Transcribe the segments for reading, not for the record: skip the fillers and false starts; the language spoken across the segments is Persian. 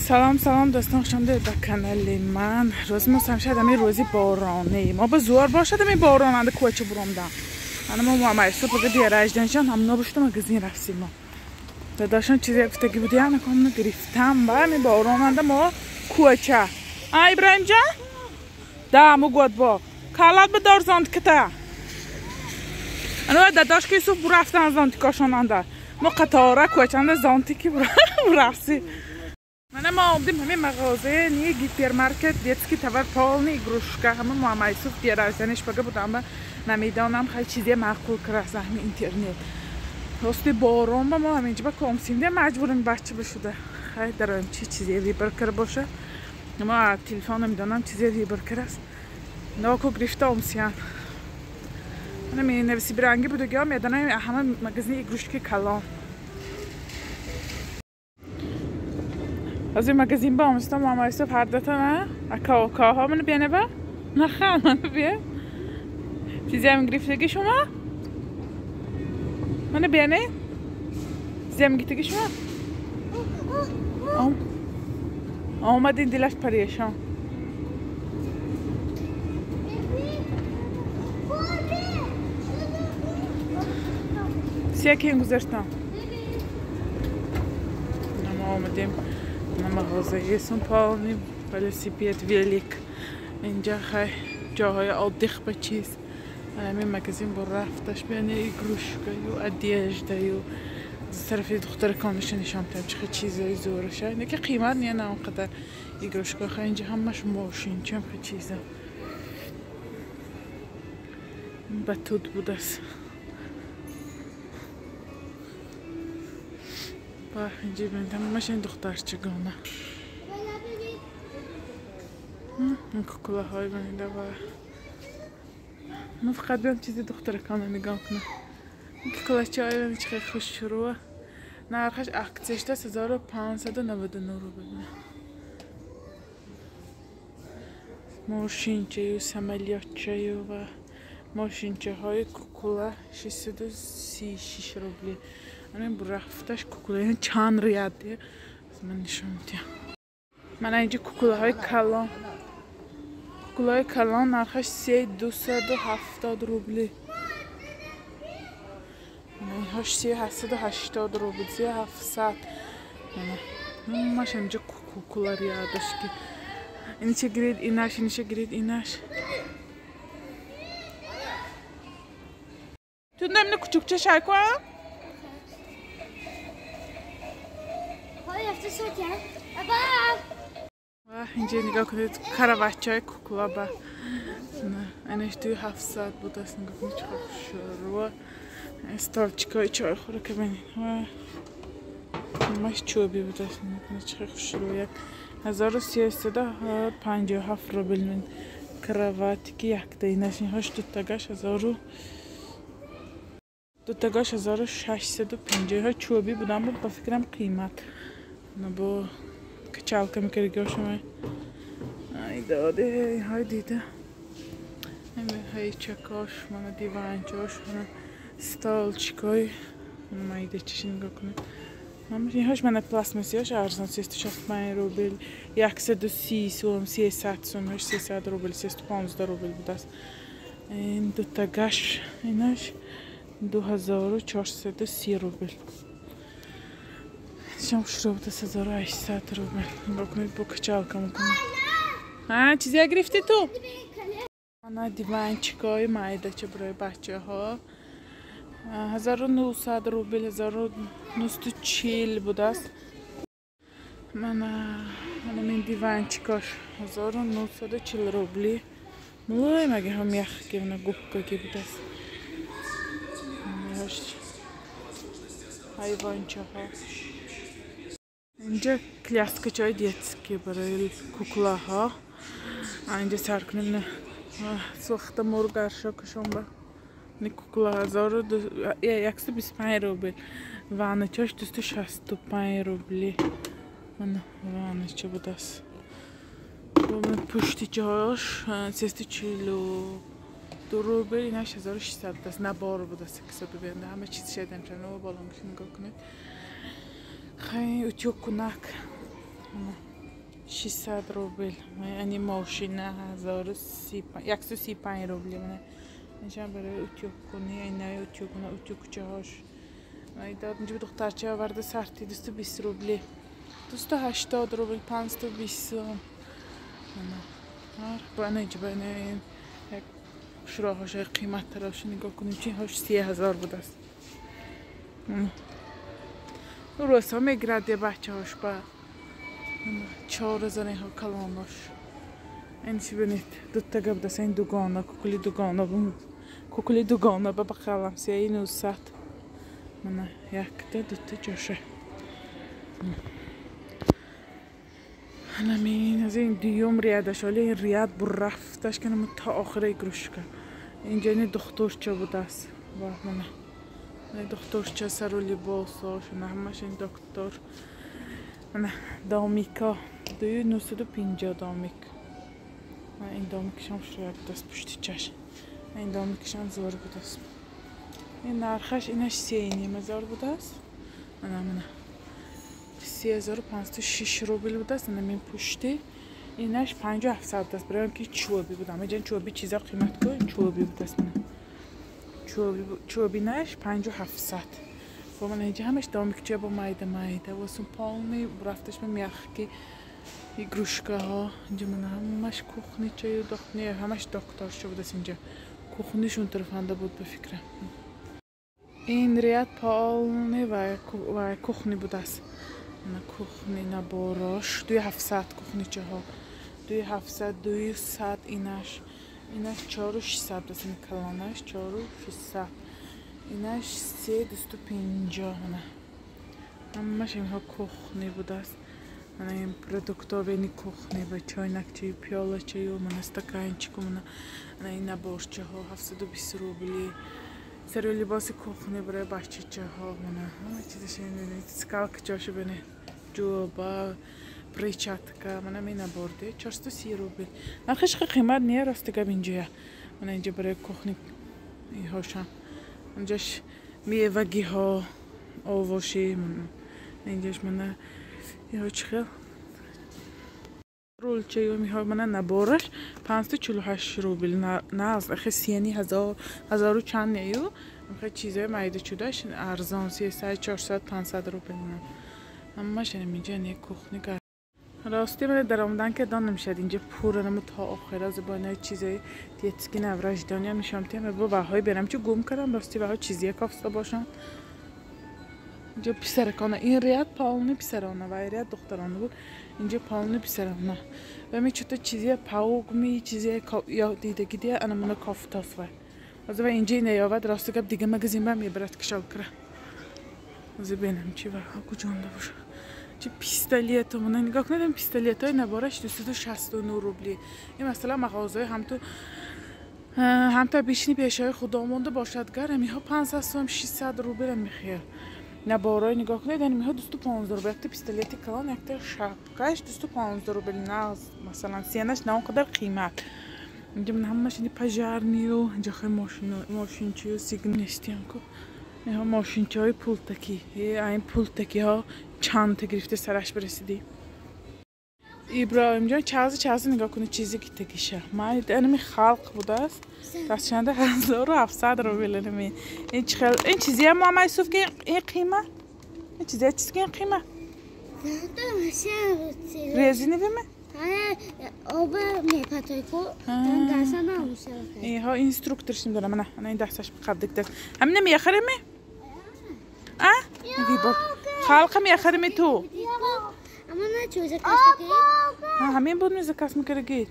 سلام دوستان، خوش آمدید به کانال من. روز ما شاید می روزی بارانی ما به زور باشد می باراننده کوچه برومدم. انا ما مایسته بگه دیگه راجدنشان هم نباشته مگزین رفتیم ما. داداشان چیزی گفتگی بودی انا کاملا گرفتم با می باراننده ما کوچه. ابراهیم جان دامو گود با کالات به دار زند کتا. انا داداش که سو برفتن زند کاشاننده ما قطاره کوچه زندی کی برفسی. ما آمدیم همین مغازه نیه گیپر مارکت دیتسکی تور پالنی ایگروشکا همه محمد یوسف دیرازنش بگه بودم و نمیدانم خیلی چیزی معقول کرد همین اینترنت راستی بارون با ما همینجا با کامسینده مجبوریم بچه بشده خیلی درم چیزی ویبر کرد باشه اما تلفن نمیدانم چیزی ویبر کرد است ناکو گرفته امسیان من می نویسی برنگی بوده گام میدانم همه مغازه ایگروشکی کلام از این مغازه با امستم محمد یوسف هر دو تا نه اکاها منو بیانه با نخواه منو بیان چیزی هم گرفتگی شما منو بیانه چیزی هم گرفتگی شما آمدین دلش پریشان سیاکی این گذاشتم نما آمدیم مغازه اسم پالنی велосипед велик اینجا خیلی جاهای عادیخ به چیز همین مگزین با رفتش بیانه ایگروشکایی و ادیجده و طرفی دختر کانش نشان تم چه چیزایی زورشه اینه که قیمت نیه نه اونقدر ایگروشکا خیلی اینجا همش ماشین چه خیلی چیزا بطود بود است با اینجا بینتم ماشین دختر چگونه این کوکوله های بینده و من فقط بیام چیزی دختر کانه نگاه کنم این کوکوله چای بینده چه خوش شروعه نرخش اکتش ده 1599 رو ببینه ماشینچه و سملیاتچه و ماشینچه های کوکوله 636 روبلی من برفتش کوکوله این چند ریاده از من نشون میدیم من اینجا کوکوله های کلان کوکوله های کلان نرخش 3270 روبلی اینهاش 3780 روبلی 3700 ماش اینجا کوکوله ریادش که این چه گرید ایناش این چه گرید ایناش تو نمیده کچوکچه شای کنم اینجا نگاه کنید کراوچه های کوکولا با اینش توی 700 بود است نگاه کنید چقدر شروع استارچکای چای خوره که بینید همش چوبی بود است نگاه کنید چقدر شروع 1357 رو بلمین کراواتی که یک دینش اینهاش دو تاگاش 1650 ها چوبی بودن بود با فکرم قیمت نبا کچالکه میکردی گوشم ای داده این های دیده این های چکاش من دیوانچاش من ستالچکای مایده چشی نگاه کنید این هاش من پلاسمسی هاش ارزان 365 روبل 130 سوم 300 سوم هاش 300 روبل 315 روبل بود است این دو تاگاش ایناش 2430 روبل شام شروع بود 1800 روبل نگاه کنید با کچالکه میکنم چیزی گرفتی تو؟ من دیوانچکای مایده چه برای بچه ها 1900 روبل 1940 بود است من این دیوانچکاش 1940 روبلی مولای مگه هم یخ که من گفت که بود است حیوانچه ها اینجا کلیاسکچ های دیتسکی برای کوکوله ها اینجا سر کنیم سوخت مرغ ارشاکشون با این کوکوله 125 روبل وانچاش 265 روبلی من وانچه بود است پشتی جاش 342 روبل ایناش 1600 است نه بار بود است که ببینده همه چیز شدن چون و بالا میشه نگاه کنید خیلی اوچو کنک 600 روبل یعنی ماشین 135 روبل منه اینجا برای اتیوب کنی اینه اتیوب کنه اتیوب کوچه هاش اینجا به دخترچه آورده سرتی 220 روبل 280 روبل 520 با اینجا با این یک شراهاش قیمت تراش نگاه کنیم چی هاش 30,000 بود است روستا میگرده بچه هاش با 4,000 ها کلاناش این چی بینید دوتا گفت است این دوگانا کوکلی دوگانا با بخالم 3,900 من یک دوتا جاشه همین از این دیوم ریادش ولی این ریاد برفتش کنم تا آخر گروشکا اینجا این دخترچه بود است با من این دخترچه سر و لباساش نه همش این دکتر من دامیکا 250 دامیک این دامیکش هم شاید بود است پشتی چش این دامیکش هم زور بود است این نرخش اینش 3,500 بود است من 3,506 روبل بود است این پشتی اینش 5,700 بود است برای که چوبی بود اما جن چوبی چیزا قیمت کن چوبی بود است من چوبی نش 5,700 با من اینجا همش دامیکچه با مایده واسون پالمی رفتش به میخکی این گروشکه ها اینجا من همش کوخنی چه دختنی همش دکتر شده بود است اینجا کوخنیشون طرفانده بود به فکرم این ریاد پالمی و کوخنی بود است نه کوخنی نه باراش 2,700 کوخنی چه ها 2,700 200 اینش 4,600 است این کلانش 4,600 اینش 3,250 نه همش اینها کوخنی بود است من این پرودکتا بینی کوخنی و چاینکچه پیالچه و من استکانچه من این نباشچه ها 720 روبلی سر لباس کوخنی برای بچه چه ها من همه چیزش این سکالک جاشو بینه جوبا پریچاتکا من می نبرده 430 روبل نرخش قیمت نیه راستی که اینجا من اینجا برای کوخنی هاشم اینجاش میوگی ها آواشی من اینجاش من یه چخیل رول چه میها من نبارش 548 روبل نه از اخی 30,000 و چند نیو میخواد چیزای مایده شدهش ارزان 300 400 500 روبل نه اما شنم اینجا نه کوخنی کرد راستی من در آمدن که دان نمیشد اینجا پورنم تا آخر از با چیزای دیتسکی نورج دنیا میشم تیم با بهای برم چه گم کردم راستی بها چیزی کافستا باشن اینجا پسرکانه این ریاد پاونی پسرانه و ریاد دخترانه بود اینجا پاونی پسرانه و می چطور چیزی پاوگ می چیزی یا دیده گیده انا من کافتاس و اینجا نیاورد راستی که دیگه مگزین بهم یه برات کشال کرد از ببینم چی و کجانده باشه چه پیستالیت من نگاه کنم پیستالیت های نبارش 269 روبلی این مثلا مغازه هم تا بیشنی پیشای خدا مونده باشد گرمی ها 500 سوم 600 روبل میخواد نبارای نگاه کنید این میها 215 روبل یک پیستالیتی کلان یک تا شقش 215 روبل نه مثلا سینش نه اونقدر قیمت اینجا من همش این پژارنی و اینجا خیلی ماشینچی و سیگنیستیان کو اینها ماشینچی های پولتکی این پولتکی ها چند تا گرفته سرش برسیدی ابراهیم جان چازه نگاه کنید چیزی که تکیشه ما اینمی خلق بوده است دست چنده 1,700 روبل نمی این چیزی هم ما یوسف که این قیمه این چیزی که این قیمه رزینی بمه آب میپتای کو دسته نموشه اینها اینستروکتورش نمیدونم نه این دستش بقدر دست همین میخره می میگی خلق میخره می تو اما نه چوزه کاسته که همین بود میزه کاس میکره گیر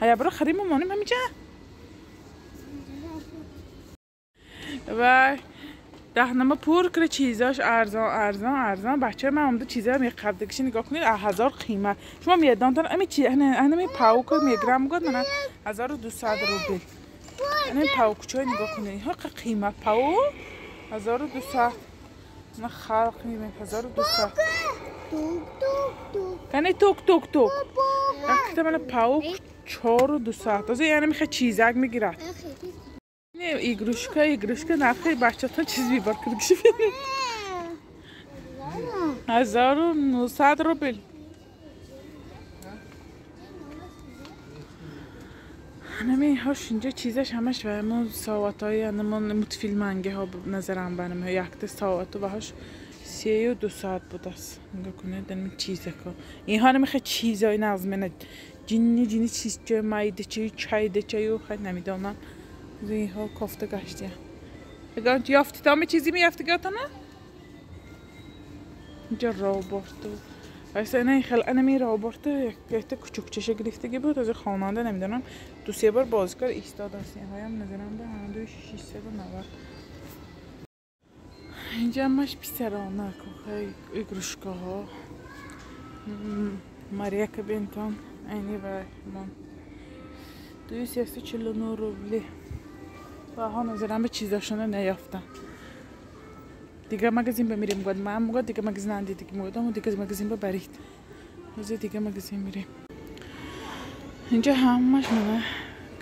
هیا برو خریم و مانیم همیجا و دهنما پر کرده چیزاش ارزان بچه من اومده چیزا میقبدگیش نگاه کنید 1000 قیمت شما میدان تن امی چی همین پاوک میگرام گفت من 1200 روبل همین پاوکچای نگاه کنید ها قیمت پاو 1200 من خلق میبینم 1200 کنه توک وقتی من پاوک 4200 از یعنی میخواد چیزک میگیرد نه ایگروشکا نخی بچه تا چیز بیبار کردگیشی بینید 1900 روبل همین هاش اینجا چیزش همش و همون ساعتای همون متفیلمنگه ها نظرم برم یک ساعت و هاش 32 ساعت بود است نگاه کنه دنم چیزه که این ها نمیخواد چیزای نظمه جینی چیز چه مایده چه چایده چه و خیلی نمیدونم این ها کافته گشتیم اگر یافتی تامه چیزی میافتی گاتانه اینجا رابرتو واسه این خیلی انمی رابرتو یک کوچکچه گرفتگی بود از خواننده نمیدونم دو سه بار بازیگر ایستاد است هایم نظرم به هم 690 اینجا همش پیسرانه که ایگروشکه ها ماریا که بینتان اینی و من 249 روبلی و ها نظرم به چیزاشونه نیافتم دیگه مگزین بمیریم گفت من میگم دیگه مگزین اندی دیگه میگم دیگه مگزین ببرید روزی دیگه مگزین میریم اینجا همش منه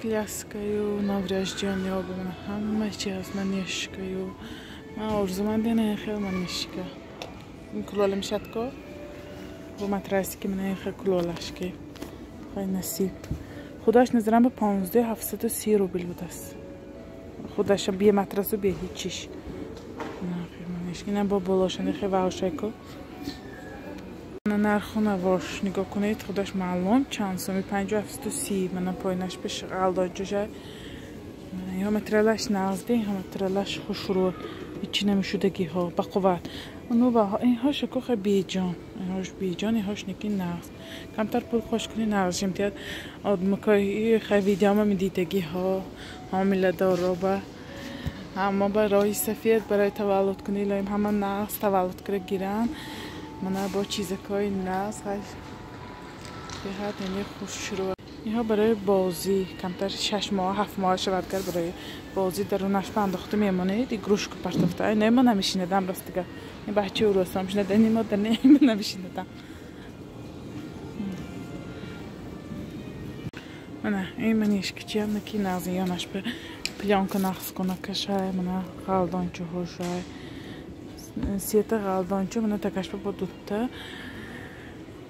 کلاسکایو نوریش جانی ها بمونه همه چی هست من نیشکایو من آرزومنده نه خیلی من نیشکا این کلوله میشد که و مترسی که من خیلی کلولش که خیلی نصیب خداش نظرم به 15730 روبل بود است خودش بیه مترس و بیه هیچیش اینم با بلاشنه خیلی واقعی که نرخو نواش نگاه کنید خودش معلوم چند سومی 5730 منم پایینش بش غلط جوجه یا مترلش نازده یا مترلش خوش رو هیچی نمیشودگی ها با قوت اونو با این هاش که خیلی بیجان این هاش بیجان این هاش نکی ناز کمتر پول خوش کنی ناز امتیاد آدمکایی خیلی ویدیو ما میدیدگی ها حامله دارو با اما برای سفید برای تولد کنی لایم همه ناز تولد کرد گیرن من با چیزکای ناز خیلی بهت یعنی خوش شروع اینها برای بازی کمتر 6 ماه 7 ماه شود کرد برای بازی درونش انداخته میمونه دی گروش کو پرتفته نه من نمیشینه دم راست دیگه این بچه او راست میشینه دنی ما دنی نمیشینه دم من این منیش کیه نکی نازیانش به پلیانک نقص کنه کشای من غلطانچو هوشای سیت غلطانچو من تکش به دوتا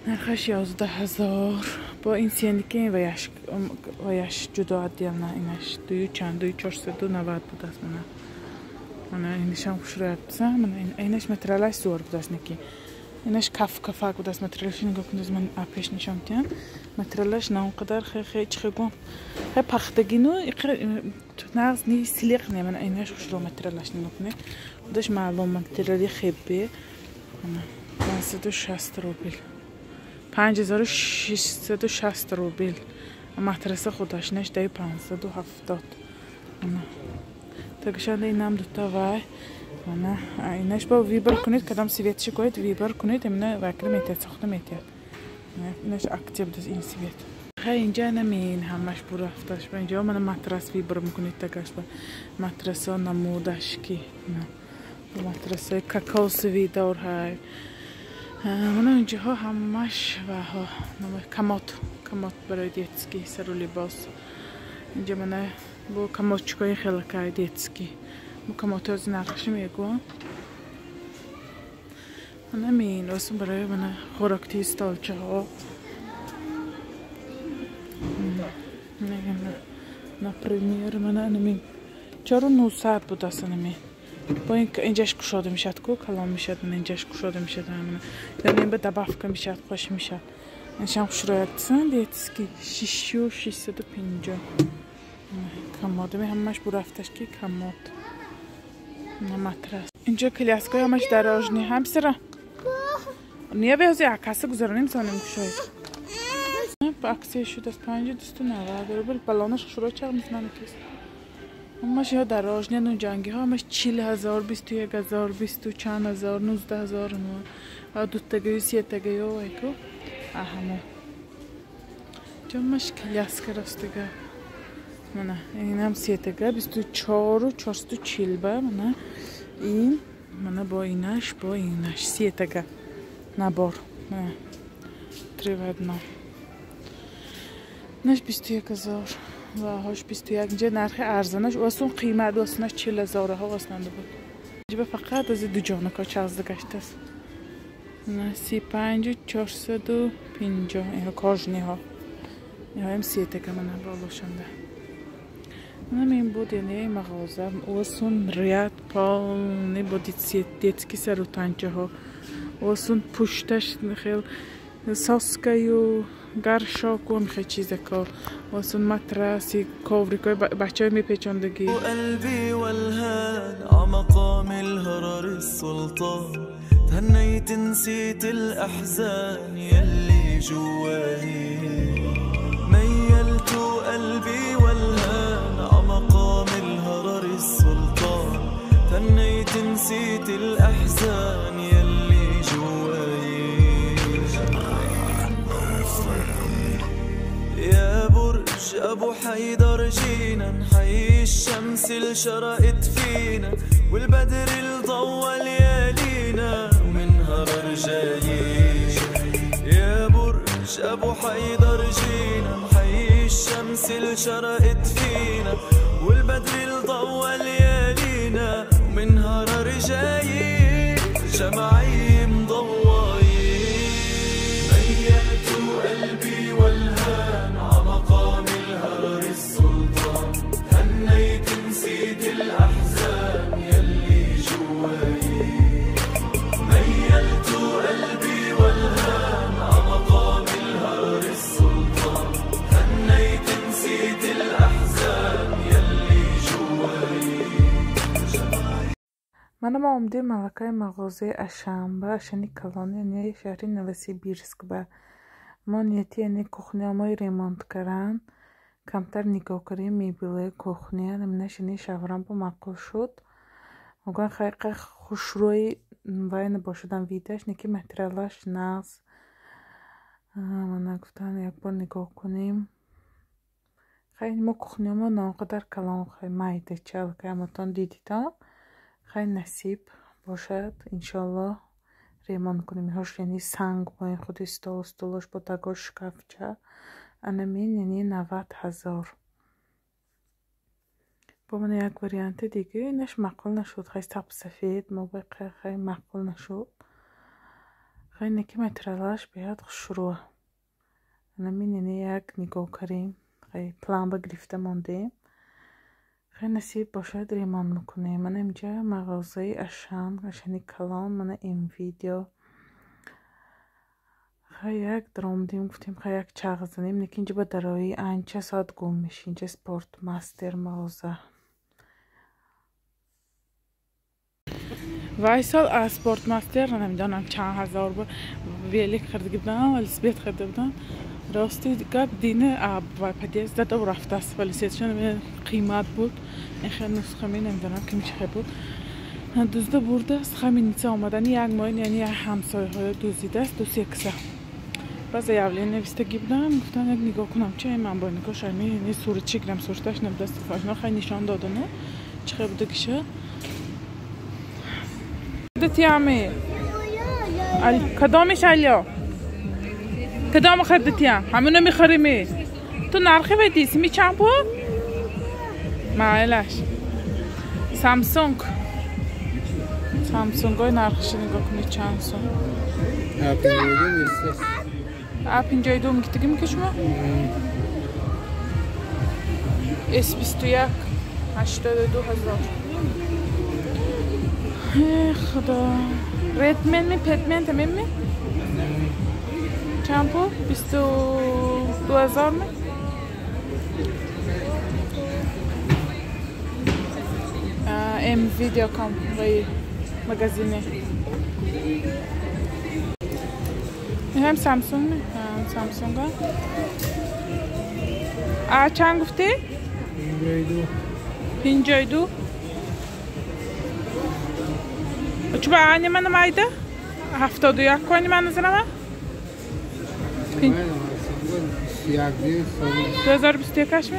نرخش 11000 با این سینی که این ویش جدا دیل نه اینش دوی چند دوی 490 بود است من اینش هم خوش رو بسم من اینش مترلش زور بود است نکی اینش کف بود است مترلش نگاه کنید من اپش نشم تیم مترلش نه اونقدر خیلی چخگون خیلی پختگی نو ناز نی سلیق نه من اینش خوش رو مترلش نگاه کنید خودش معلوم مترلی خیلی 560 روبل 5660 روبل مترس خودش نش دای 570 تاگشان اینم دوتا وای اینش با ویبر کنید کدام سویتش کنید ویبر کنید امنه وکر میتید ساخته میتید اینش اکتیو دست این سویت خیلی اینجا نمین همش برو افتاش با اینجا من مترس ویبر میکنید تاگش با مترس ها نمودش کی مترس های کاکاو سوی دور های من اینجا ها همش و ها کمات برای دیتسکی سر و لباس اینجا من با کمات چکای خیلی که دیتسکی با کمات از نرخش میگوام من همین واسه برای من خوراکتی استالچه ها نه پریمیر من همین 4900 بود اصلا همین با این اینجاش کشاده میشد کو کلام میشد من اینجاش کشاده میشد همین یعنی به دبافکه میشد خوش میشد اینشم خوش رو یادسن دیتسکی 6650 کماد می همش برفتش کی کماد نه مترس اینجا کلاسکای همش دراجنی هم سر نیه بیازی عکاسه گذارانیم سانیم کشاید با عکسی شد از 5290 روبل بلانش خوش رو چه میزنم کس همش یا دراجنی نو جنگی ها همش 40000 21000 20 چند هزار 19000 و دو تگه 3 تگه و ایکو اهمو جمعش کلاسکه راست دیگه من این هم 3 تگه 24 و 440 با من این من با اینش 3 تگه نبار تریودنا نش 21000 و هاش 21 اینجا نرخ ارزانش واسه اون قیمت واسنش 40000 ها واسنده بود اینجا فقط از دو جانکا چازده گشته است نه 35 و 450 این کاجنی ها این هم 3 تگه من بالاشنده همین بود یعنی این مغازه اوسون ریاد پالنی بود دیتسکی سر و تنچه ها اوسون پشتش خیل ساسکایو گرشاک و میخواه چیزه که اوسون مترسی کاوریکای بچه های میپیچاندگی قلبي والهان عمقام الهرر السلطان تهنيت نسيت الأحزان يلي جواهي ميلت قلبي والهان عمقام الهرر السلطان تهنيت نسيت الأحزان يلي جواهي يا برج أبو حيدر جينا نحيي الشمس اللي شرقت فينا والبدر اللي ضوى ليالينا ومنها رجالي يا برج أبو حيدر جينا نحيي الشمس اللي شرقت فينا والبدر اللي ضوى ليالينا ومنها رجالي جمعي مضوي ميلت قلبي والهان عمقام الهرر السلطان هنيت نسيت الأحزان يلي جواي ميلت قلبي والهان عمقام الهرر السلطان هنيت نسيت الأحزان يلي جواي من ما اومدیم ملکه مغازه اشنبه اشنی کلان یعنی شهری نوسیبیرسک به ما نیتی یعنی کخنیامای ریمونت کردن کمتر نگاه کردیم میبیله کخنیا نمینش یعنی شورم با مقل شد اگر خیلی خوش روی وای نباشدن ویدهش نکی متریالاش ناز من گفتن یک بار نگاه کنیم خیلی ما کخنیاما ناقدر کلان خیلی مایده چل که همتان دیدیدم خیلی نصیب باشد انشالله ریمان کنیم هاش یعنی سنگ با این خود استولاش با دگاش شکافچه انمین یعنی 90,000 با من یک وریانت دیگه اینش مقبول نشد خیلی تب سفید موقع خیلی مقبول نشد خیلی نکی متریالاش بیاد شروع انمین یعنی یک نگاه کریم خیلی پلان با گرفته ماندیم خیلی نصیب باشد ریمان میکنه من اینجا مغازه اشنی کلان من این ویدیو خیلی یک درامدیم گفتیم خیلی یک چاق زنیم نکی اینجا با درایی انچه ساعت گم میشه اینجا سپورت ماستر مغازه وای سال از سپورت ماستر نمیدونم چند هزار با ویلیک خرده بودم ولی سبیت خرده بودم راستی دیگه دینه آب و پدیز داده و رفته است ولی سیتشون قیمت بود این خیلی نسخه می نمیدونم که میشه بود دوزده برده است خیلی نیچه آمدن یک ماین یعنی یک همسایه های دوزیده است دو سیکسه باز یولی نویستگی بودم گفتن یک نگاه کنم چه من با نگاه شمی یعنی صورت چیگرم صورتش نبوده است فاشنا خیلی نشان دادنه چه خیلی بوده کشه دتیامی کدامش علیا کدام خریدی همونو میخریمی تو نرخی بدیسی می چند بود؟ معلش سامسونگ های نرخش نگاه کنید چند سون A52 میگیدگی میگه شما؟ S21 82,000 خدا ریدمن می پدمن تمیم می؟ چند بود؟ 22,000 می؟ ام ویدیو کام غیر مگزینه این هم سامسونگ می؟ سامسونگ ها چند گفتی؟ 52 چوبه آنی من مایده؟ 71 کنی من نزنم 2021 mi?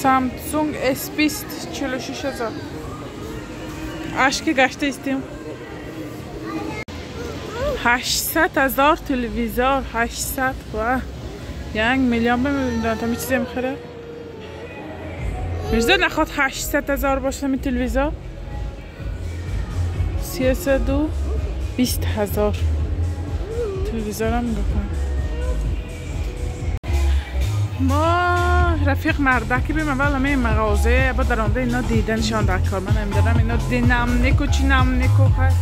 Samsung S20 46,000 اشکی گشته استیم 800,000 تلویزور 800 و 1 میلیون بمیدونم تا می چیزی میخوره میرزا نخواد 800,000 باشه می تلویزور 320,000 تلویزیونم نگاه کن. ما رفیق مردکی بیم اول همه مغازه با درآمده اینا دیدنشان در کار من نمیدارم اینا دینم نیکو چی نم نیکو خواهد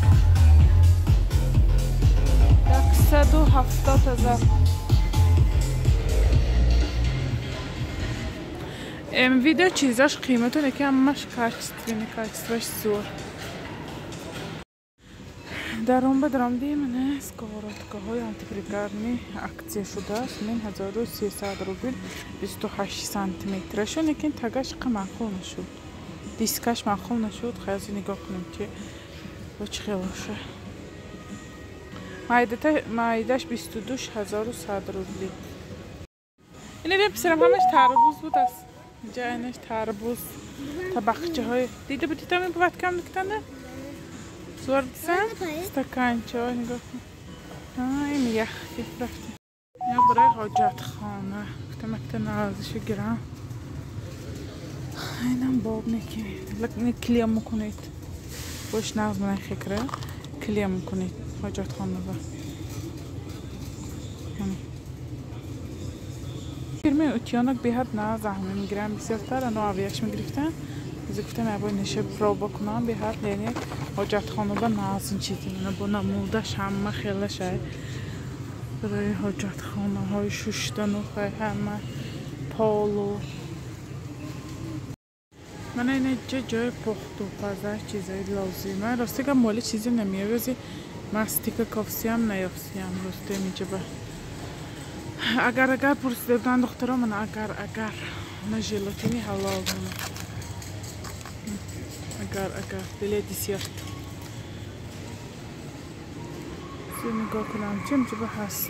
170,000 ام ویدیو چیزاش قیمتونه که همش کچستوینه کچستوش زور در اون بدرامدی منه سکاراتگاه های آنتیپریکارنی اکціه شده است من 1300 روبل 28 سانتیمتر شون لیکن تگاش معقول نشد دیسکش معقول نشد خیلی نگاه کنیم که با چه خیلاشه مایدش 22,100 روبلی اینه بیم پسرم همش تربوز بود است اینجا اینش تربوز طبقچه های دیده بودی تا می بود کم نکتنده زور دیسن استکانچه های نگاه کن این یخ کیف رفتیم یا برای حاجت خانه گفتم اکتا نازشو گرم اینم باب نکی لکن کلیم میکنید باش ناز من خکره کلیم میکنید حاجت خانه با firme uçyanak بیاد نه زحمه میگیرم بسیارتر انا آویش میگرفتن از گفتم ابای نشه پرو بکنم بیاد یعنی حاجت خانه با نازن چیزی نه با نمودش همه خیلی شاید برای حاجت خانه های ششتن و همه پالو من اینه جای پخت و پزه چیزایی لازمه راستی که مولی چیزی نمیوزی مستیک کافسی هم نیافسی هم راستی میجه با اگر پرسیده بودن دخترها من اگر نه ژلاتینی حلال منه اگر دلی دیسیارت نگاه کنم چه میجه با هست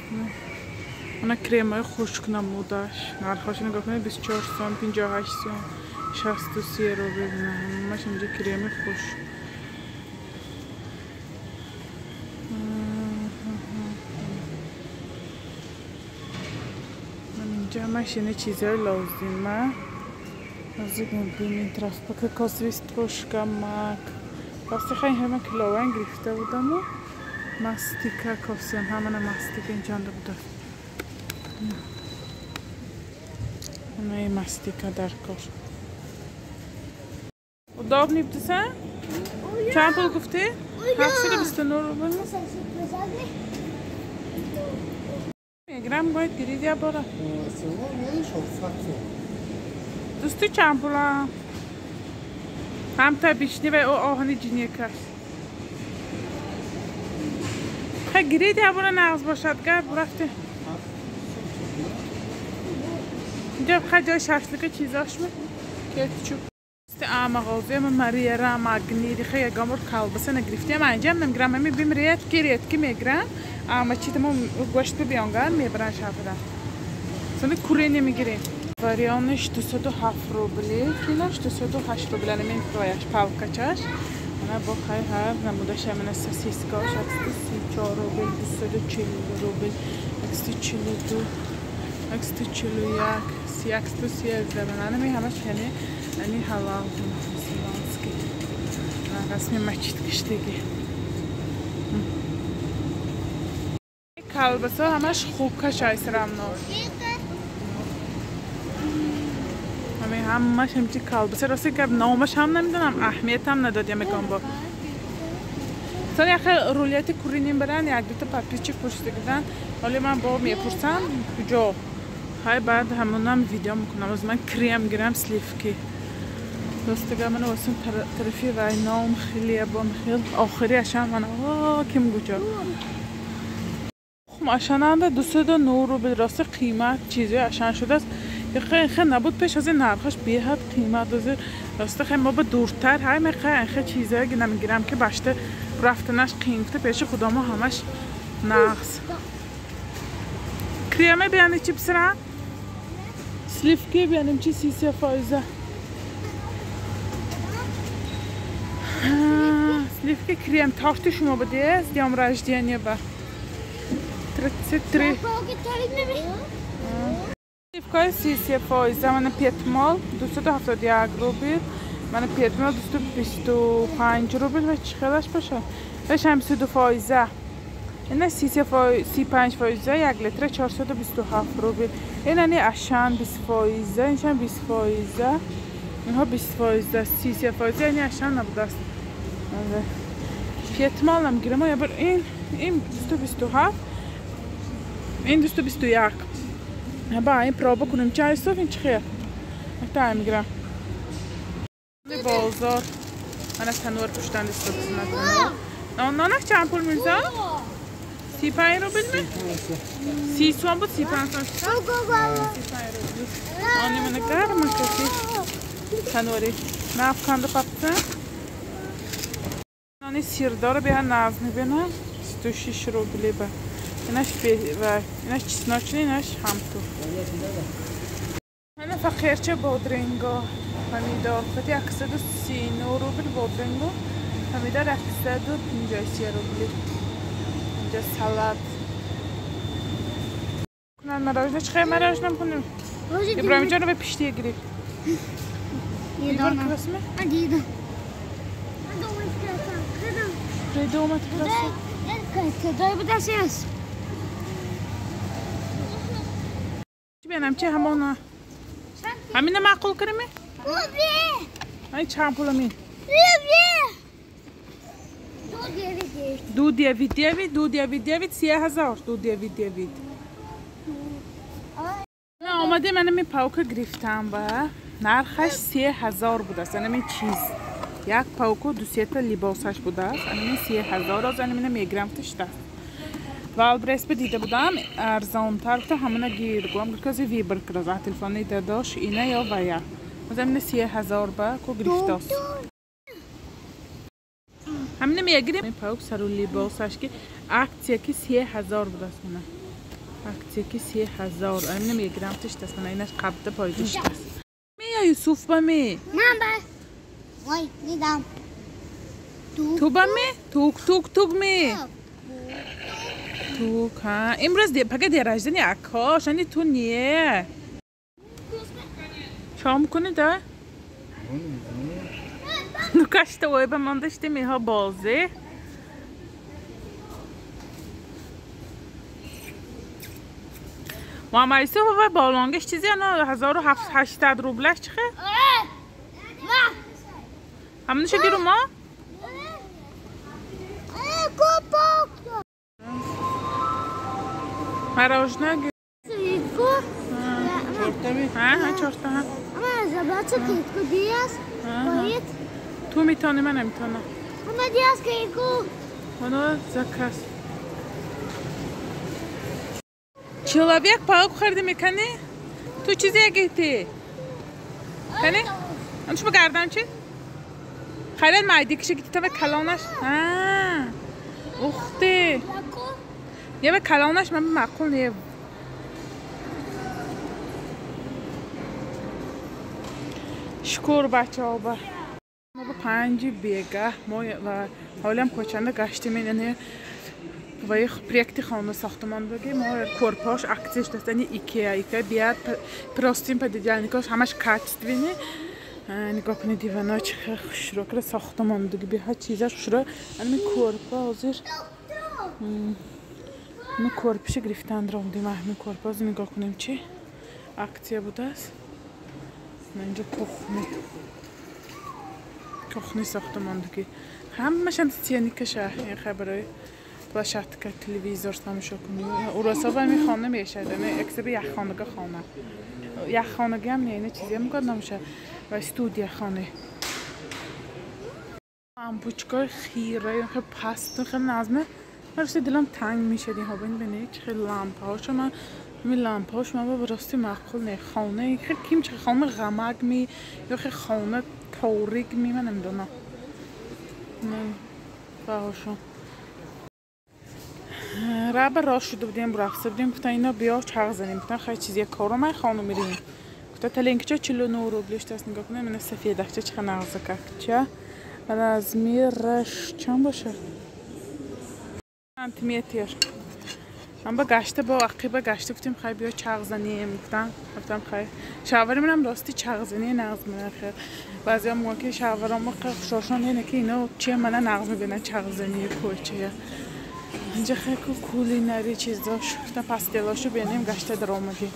من کریم های خشک نمودش نرخاش نگاه کنه 24 سوم 58 سوم 63 رو ببینم همش اینجا کریم خشک همش اینه چیزهای لازمه نزدیک میبینید طرف پاک کاسوی ستروشکا مک راستی خیلی همه کلاوان گرفته بودم و مستیکه کافسی هم همه مستیکه اینجا انده بوده همه مستیکه در کار و داب نیبدسن؟ چند پول گفتی؟ 729 روبل گرم باید گریدی باره دوستی چند پولا هم تا بیشنی و آهنی جینیه کش خیلی گریدی باره نغز باشد گرد برفته اینجا خیلی جای ششلکه چیزاش بود کتچوب مغازه من مریره مگنی خیلی گامور کلبسه نگرفتیم اینجا هم نمیگرم همی بیم ریت که میگرم اما چی تمام گوشت بیانگر میبرن شفره سنده کوری نمیگیریم واریانش 207 روبلی کیلوش 208 روبلی نمیم پرایش پاوکچش انا با خیلی هر نمودش همین سسیسکاش 34 روبل 240 روبل 142 141 113 من نمی همش کنی یعنی حلال مسلمانسکی رسمی مچید کشتگی کلبسه همش خوکه شایسرم نور همش همچی کلبسه راستی که نامش هم نمیدونم اهمیت هم ندادیم میگم با سن یخ رولیت کورینیم برن یک دوتا پاپیچی پشت گیدن ولی من با میپرسم کجا های بعد همونم ویدیو میکنم از من کریم گیرم سلیفکی راستی که من واسه طرفی وای نام خیلی ابام خیلی آخری اشم من کم گوجا اشاننده 209 روبل راستی قیمت چیزی اشان شده است خیلی نبود پیش از این نرخش بیاد قیمت از راستی خیلی ما با دورتر های خیلی چیزایی که نمیگیرم که باشته رفتنش قیمته پیش خدا ما همش نقص کریمه بیانی چی بسرم؟ سلیفکی بیانیم چی 30 فایزه سلیفکی کریم تاختی شما بده دیام رجدیانیه با 33 سلیفکای 30 فایزه من پیتمال 271 روبل من پیتمال 225 روبل و چی خیلیش باشه بشه هم 32 فایزه اینا 35 فایزه 1 لیتر 427 روبل. اینا نی اشان 20 فایزه اینشان 20 فایزه اینها 20 فایزه 33 فایزه یعنی اشان نبوده است. پیتمال نمیگیرم یا بر این 227 این 221 با این پروبا کنیم چای صوف این چخیه تا میگیرم بازار من از تنور پشتن دست بزنم نه چند پول میرزا 35 روبل می 30 سوم بود 35 سوم 35 روبل آنی من گرم کسی تنوری نف کنده پاپتن آنی سیردار به ناز میبینم 36 روبلی با اینش چسناچنی اینش همتو من فقیر چه بادرنگا همیدا فتی 139 روبل بادرنگا همیدا 153 روبلی اینجا سالاد کنن مراجنه چه خیلی مراجنه کنیم ابراهیم جانو به پیشتی گیری دیدم من دیدم دومت کلاسه کدای بود اساس چی بینم چه همانا همینه معقول کنیم ای چند پول همین دو دیوید 30,000 دو دیوید نه آمده من می پاوکه گرفتم با نرخش 30,000 بود است این چیز یک پاوکو 200 تا لباسش بود است این 30,000 از این میگرفتش دست والبرس دیده بودم ارزان تر تا همونه گیر گم که وی برکراز تلفنی داداش اینه یا ویا از این 30,000 با کو گرفتاست همینه میگیریم این پاوک سر لباسش که اکتیه که 30,000 بود است نه اکتیه که 30,000 همینه میگرفتش دست من اینش قبضه پایدش دست می یوسف با می من با وای دیدم تو با می توک می توک ها امروز پاکه دیراجدنی اکاش انی تو نیه چام کنی ده نکاشته وای به من داشته میها بازه مامایسه و بالانگش چیزی انا 1700 روبلش چخه؟ همونش گیرو ما؟ مراجنه گیرو ها چورتا ها اما زباچه کیکو دیاز باید تو میتونی من نمیتونم اما دیاز کیکو اونو زکاس человек паук خرید میکنی؟ تو چیزی گیتی؟ کنی؟ اونش بگردم چی؟ خیلی مایدی کشی گیتی تا به کلانش اختی یه به کلانش من معقول نیه شکر بچه ها با ما با 5 بیگه ما و حالا هم کوچنده گشتیم اینه و یه پریکتی خانه ساختمان بگی ما کورپاش اکتیش دستانی ایکیا بیاد پراستیم پا دیدیانیکاش همش کچ دوینی نگاه کنی دیوانا چه خوش رو کرده ساختمان بگی بیا چیزاش خوش رو این کورپا حاضر این کورپش گرفتن رو دیمه همین کورپاز نگاه کنیم چی اکتیا بوده است اینجا کخنی ساختمان بگی همش هم تیانیکشه این خبرهای باشد که تلویزیون تماشا کنی اوراسا با می خانه میشه نه اکسب یک خانگی خانه یک خانگی هم نه چیزی هم کار نمیشه و استودیو خانه امبوچکای خیره خیلی پست خیلی نظمه برای دلم تنگ میشه دی ها ببینید خیلی لامپ هاش من می لامپ هاش من با راستی معقول نه خانه خیلی کیم چه خانه غمق می یا خیلی خانه توریگ می من نمیدونم نه باهاشون رابع راه شده بودیم رفته بودیم گفتن اینا بیا چرخ زنیم گفتن خیلی چیزی کارو من خانم میریم گفتن تلنکچه 49 روبلش دست نگاه کنه من سفیده چه نغزه که من از میرش چند باشه سانتیمتر من با گشته با عقیبه گشته گفتیم خیلی بیا چرخ زنیم گفتم خیلی شاوری منم راستی چرخ زنی نغز منه خیلی بعضی هم موقع که شاورم خیلی خوشحالشان اینه که اینا چیه منه نغز میبینن چرخ زنی کوچه اینجا خیلی کولینری چیزاش تا پاستلاشو ببینیم گشته در آمدیم.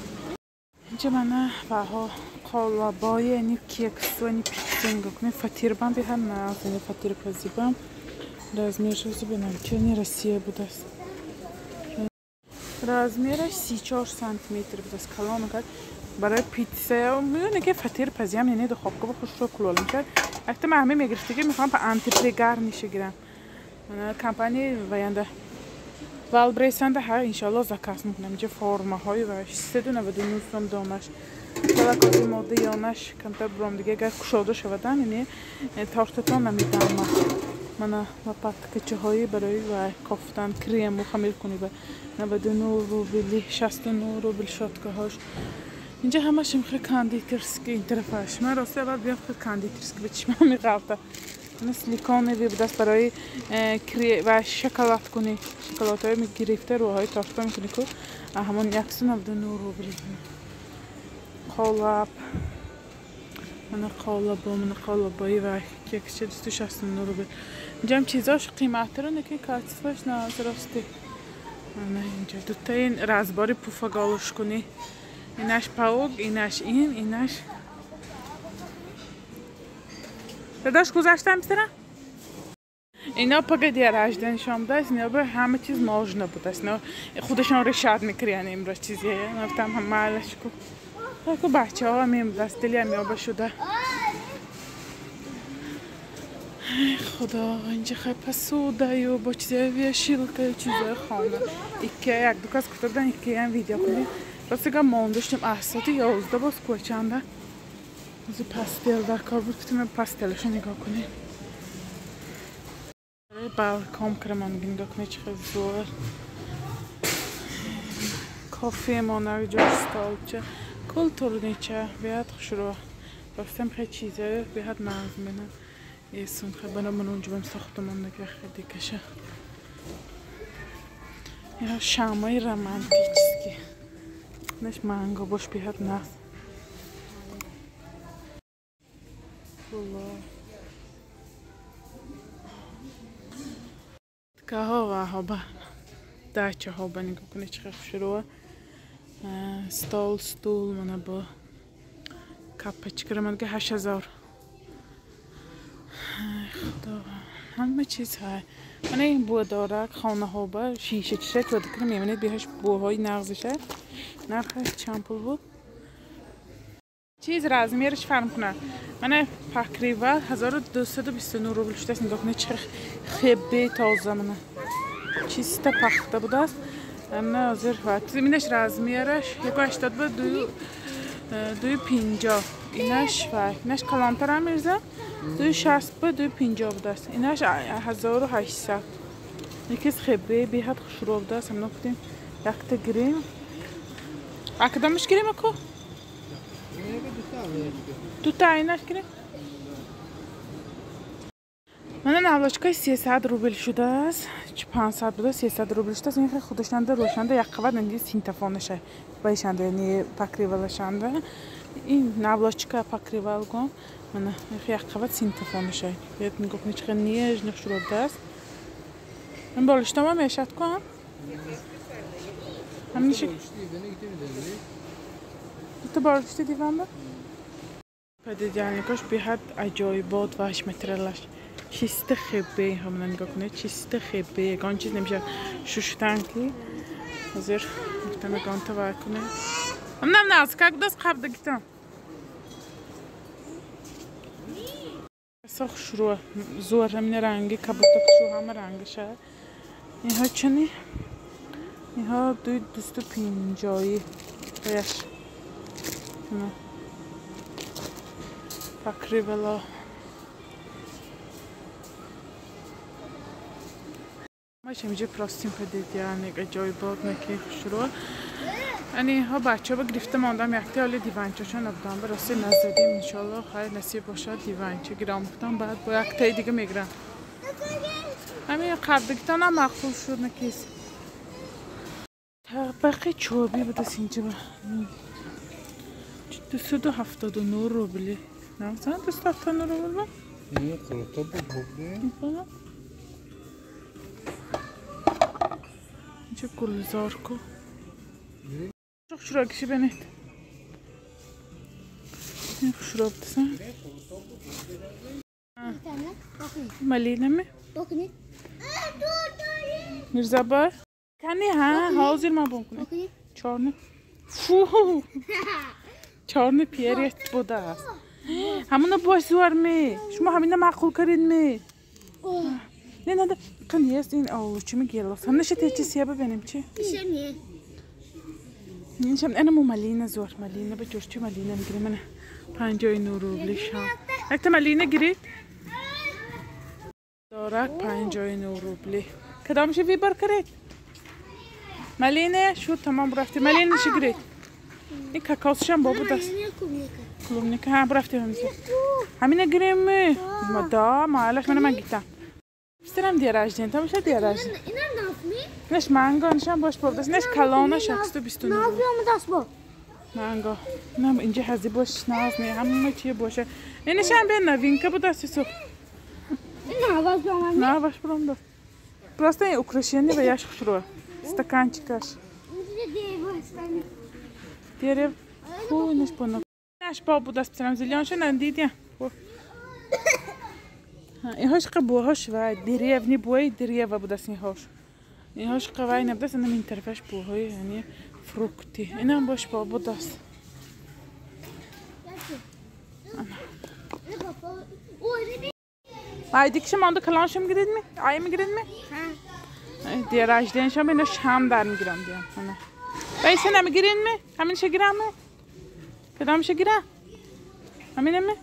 اینجا من بها قالبای یعنی کیکس و یعنی پیتزینگ کنیم فطیر بام به هم نه یعنی فطیر پزی بام رازمیرش رو ببینم که این روسیه بوده است. رازمیرش 34 سانتیمتر بوده است کلام کرد برای پیتزا میونه که فطیر پزی هم یعنی دو خوابگاه خوش رو کلول میکرد. وقتی من همه میگرفتی که میخوام به آنتیپریگار نیشه گیرم. من کمپانی وینده والبریسنده ها انشالله زکاس میکنم. اینجا فرمه های و 399 سوم دامش کلاکازی ماده یانش کمتر برام دیگه اگر کشاده شودن یعنی تارتتان نمیدم من پاکچه هایی برای و کافتن کریم و خمیل کنی به 99 روبلی 69 روبل شاتگاه هاش. اینجا همش میخواه کاندیترسکی این طرفش. من راسته اول بیام خود کاندیترسکی به چشمم میقلطه من سلیکونه بی بدست برای و شکلات کنی شکلات های میگرفته روهای تارتا میکنی که همون 199 روبل قالب من قالبایی و کیکچه 269 روبل. اینجا هم چیزاش قیمت رو نکی کاتفاش نه راستی. من اینجا دوتا این رازباری پوفاگالش کنی اینش پاوگ اینش اینش داداش گذاشتم میسترم اینا پاگه دیار اجدن شامده است اینا به همه چیز ماجنه بوده است اینا خودشان رشاد میکرین امروز چیزیه نفتم هم معلش کو بچه ها هم دست دلی هم یابه شده. خدا اینجا خیلی پسوده و با چیزای شیلکه چیزای خانه ایکه یک دو کس کتابدن ایکه هم ویدیو کنید راستی که مانداشتیم احساتی 11 باز کوچنده از پاستل در کار بود که پاستلش رو نگاه کنید بالکام کرمان نگاه کنید چه خیلی زور کافی مانر جا ستالچه کلتور نیچه بیاد خوشرو راستیم خیلی چیزه بیاد مغز بینم ایسون خیلی من اونجا بهم ساختمان نگه خیلی کشه یا شامای رمانتیچسکی نش مانگو باش بیاد نه که ها و با داچه ها با نگاه کنید چه خوشروه ستول من با کپچ کرمان که 8000 خدا همه چیز های من این بو داره خانه ها با شیشه چشک و دکرم میمونید بیهش بوهای نغزشه نرخش چند پول بود چیز رازمیرش فرم کنه من تقریبا 1229 روبل شده است نگاه کنید چه خیلی تازه منه چیست پخته بوده است اما حاضر فقط اینش رازمیرش 180 بود 250 اینش کلانتر هم میرزه 260 بود 250 بوده است اینش 1800 یکیز خیلی بیاد خوشرو بوده است هم نکتیم یک تا گریم اکدامش گریم اکو دو تا اینش گریم من نواشکای 300 روبل شده است 500 بوده 300 روبل شده است این خیلی خودشنده روشنده یک قبط نمیدی سینتفونشه بایشنده یعنی پاکریوالشنده این نواشکا پاکریوال گم من خیلی یک قبط سینتفونشه بیاد میگفت نیچ خیلی نیج نخش رو است من بالشتم هم میشد کنم همین شکل تو بالشتی دیوان با پدید یعنی کاش بیاد عجایبات و هشمترلش چیست خیلی همون نگاه کنه چیست خیلی یکان چیز نمیشه شوشتن که حاضر گفتم یکان تا باید کنه هم نه از که دست خب دگیتم ساخ شروع زور همین رنگی کبوتا کشو همه رنگشه اینها چنی اینها 250 بایش تقریبا ماشه میجه پلاستیم خدید یعنی جای باد نکی خوشرو یعنی ها بچه ها گرفته ماندم یکتی حالی دیوانچه چون نبودم براسته نزدیم انشالله خیلی نصیب باشه دیوانچه گرام بودم بعد با یکتی دیگه میگرم همین قبلگیتان هم مقفول شد نکیست طبقه چوبی بوده اینجا 279 روبلی نه مثلا 279 روبل با؟ نه قلطه بود بوده چه گلزار کو çok şuraya kişi beni ne şuraya bıtsın Malina mi? Bakın. Mirza Bey کنی ها حاضر ما بکنه چارنه فو چارنه پیریت بوده است همونو باش زور می شما همینه معقول کردین می نه نه کنی است این او چی میگیره هم نشه تیچی سیابه بینیم چی شنیه نشم انا مو مالینه زور مالینه به جوش چی مالینه میگیره من 59 روبلی شام یک تا مالینه گیرید دارک 59 روبلی کدامش وی بر کرد مالینه شو تمام رفتی مالینه شگرید این کاکاوسشم بابو دست کلومنیکه هم رفتی همینه گیریم ما دا معلش من گیتم بسترم دیراجدین تا میشه دیراجدین اینا نافمی نش مانگو نشم باش بابو دست نش کلانه شخصو بیستون نافیامو دست با مانگو نه اینجا هزی باش ناز نه همه چیه باشه اینش هم به نوین که بود دستی سو نه باز با من نه باش برام دست просто این украшение و яш خوشروه стаканчикаш دیره фу неш поно наш бабу даст псарам зеленше нандидя اینهاش قبوهاش و دریو بوی دریو بود است اینهاش قوای نبدست انا من طرفش بوهای یعنی فروکتی اینم باش بابو دست Haydi kişi manda kalanşım gidelim mi? Ay mı gidelim mi? Diğer ajden şam ben şam der mi giram diyorum sana. Ben sen mi girin mi? Hemen işe giram mı? Kadam işe giram. Hemen mi?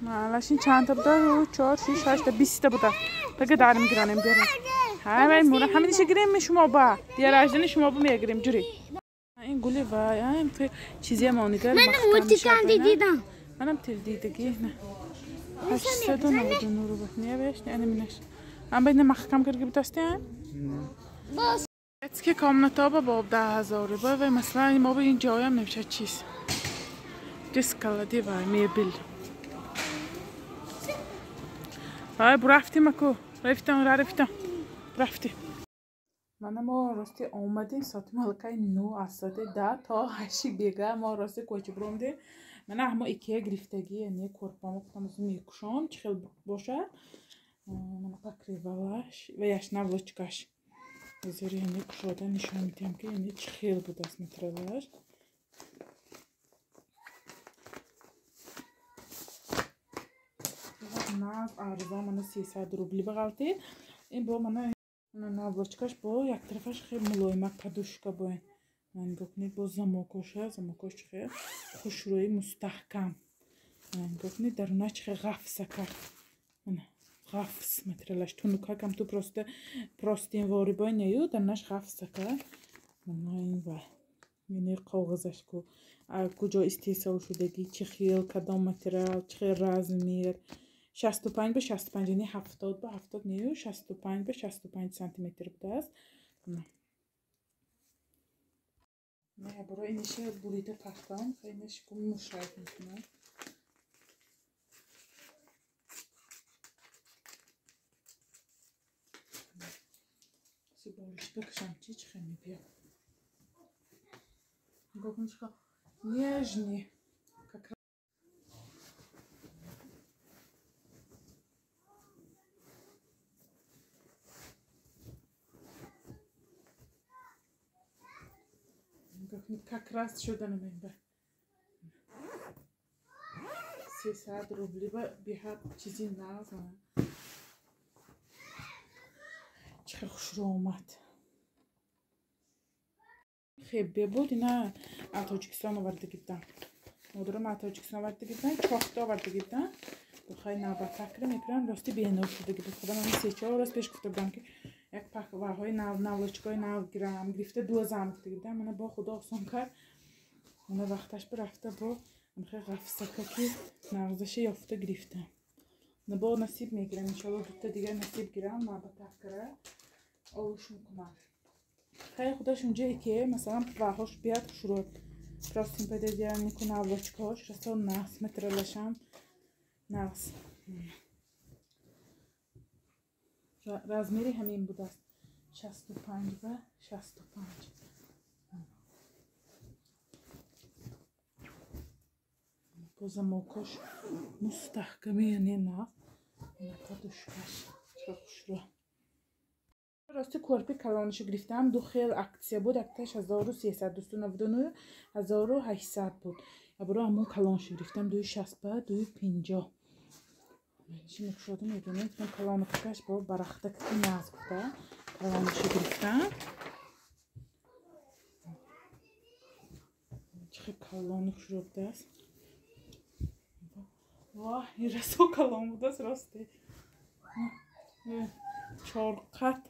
Malaşın çanta burada 4 6 8 20 ta burada. Peki darım giranım diyorum. Ha ben mura hemen işe gireyim mi şuma ba? Diğer ajden şuma bu mu gireyim cüri. این گلی وای ام چیزی مانیگر من تیکندی دیدم منم تلدیدگی نه 899 رو بکنی بهش نه منش من بین محکم کرده بتاستیم باز اسکی کامنتا با 10000 با و مثلا ما به این جای هم نمیشه چیز دیسکالادی وای میبل وای برفتیم اکو رفتیم من ما راستی آمدیم ساعت مالکای 9 از ساعت 10 تا 8 بیگه ما راستی کوچه برومده من همه ایکیا گرفتگی یعنی کورپامو گفتم میکشم چه خیلی باشه من پاکریواش و یاش наволочкаш زری یعنی کشوده نشون میدم که یعنی چه خیلی بود است مترلاش ناز عرضه من 300 روبلی بغلطی این با من наволочкаш با یک طرفش خیلی ملایم پادوشکا با من بکنید با زماکوش خیلی خوشرویی مستحکم من بکنید درونش خیلی غفصه کرد غفص مترلاش تونوکا کم تو پراستین واری بای نیو درونش غفصه کرد من این با یعنی قاغذش کو کجا استیصال شدگی چه خیل کدام مترال چه رزمیر 65 به 65 یعنی 70 به 70 نیو 65 به 65 سانتی متر بوده است نه برای اینشه بریده تختم خیلی نشکم مشاهد میکنم سی بالیش بکشم چی خیلی بیا گفتم چیکار نیجنی как раз شدن من 300 روبلی به چیزی نازم چه خوش رو اومد خیلی بود اینا تاجیکستان آورده گیدم مادرم تاجیکستان آورده گیدم چاخته آورده گیدم بخوای نبات فکر میکنم راستی بی‌نور شده گیدم خدا من 3-4 روز پیش گفته بودم که یک پاک واهای наволочкای 9 گرم گرفته 2 زم گرفته من با خدا آسان کرد من وقتش برفته با خیلی غفصه که نغزش یافته گرفتم نه با نصیب میگیرم ان شاء الله دوتا دیگه نصیب گیرم ما با تفکر آوش میکنم خیلی خودش اونجایی که مثلا واهاش بیاد شروع راستین بده دیگه میکنه наволочкاش راستا ناس مترلشم ناس رزمیری همین بود است 65 و 65 بازم موکش مستحکمه یعنی نه نکاتش کش خوش رو راستی کورپی کلانشو گرفتم دو خیل اکسیا بود اکتش 1399 1800 بود برو همون کلانشو گرفتم 260 250 چی میشده میدونید من کلان کش با برخته که ناز گفته کلانشو گرفتم چه کلان شده است واه این رسو کلان بود است راستی چارقت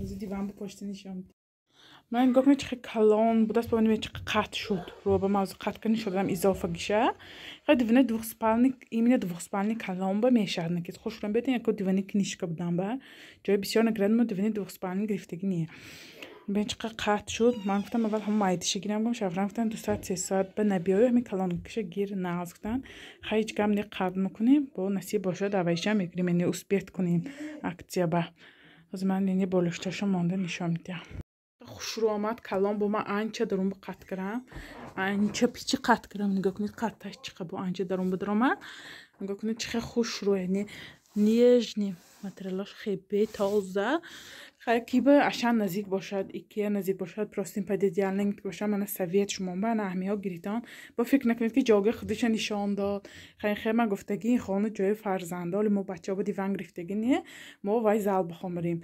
از دیوان پشت نشام من گفتم چه کلان بود است ببینید چه قط شد رو به موضوع قط کنی شدم اضافه گیشه خیلی دیوانه دوخسپالنی ایمینه دوخسپالنی کلان با میشد نکید خوش رو بدین یک دیوانه کنیشکا بودم با جای بسیار نگران بود دیوانه دوخسپالنی گرفتگی نیه ببین چه قط شد من گفتم اول هم مایدیش گیرم گم شفرم گفتن 2 ساعت 3 ساعت به نبیای همین کلان کشه گیر ناز گفتن خیلی کم نی قبل میکنیم با نصیب باشه دوایش هم میگیریم یعنی اسپیت کنیم اکتیا با از من یعنی بالشتاشو مانده نشون میدم خوش رو آمد کلان با من انچه درون با قط کردم انچه پیچی قط کردم نگاه کنید قطعش چقدر با انچه درون بدرم نگاه کنید چقدر خوش رو یعنی نیجنی ماتریالاش خیلی تازه خیلی به عشان نزدیک باشد ایکیا نزدیک باشد پراستین پدیدیال نمیت باشه من سویت شما با نهمی ها گریتان با فکر نکنید که جاگه خودش نشان داد خیلی من گفتگی این خانه جای فرزنده ولی ما بچه ها با دیوان گرفتگی نیه ما وای زال بخوام بریم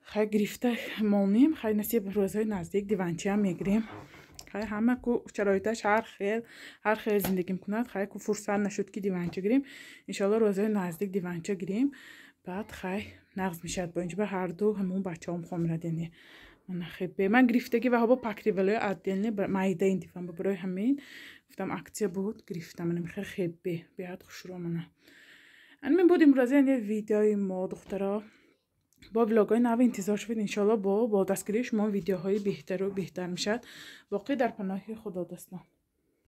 خیلی گرفته مانیم خیلی نصیب روزهای نزدیک دیوانچی هم میگیریم خیلی همه کو شرایطش هر خیلی زندگی میکند خیلی کو فرصت نشد که دیوانچی گیریم انشالله روزهای نزدیک دیوانچی گیریم بعد خیلی نقض میشد با اینجا به هر دو همون بچه هم خواهم ردینی من خیلی من گرفتگی و هوا پاکری ولی عدیلنی مایده این دیوان برای همین گفتم اکتیا بود گرفتم من خیلی خیلی بیاد خوش رو منه من بودیم روزی این ویدیوی ما دخترها با ولاگ‌های نو انتظار شدید انشالله با دستگیری شما ویدیوهای بهتر و بهتر میشد واقعی در پناه خدا دستم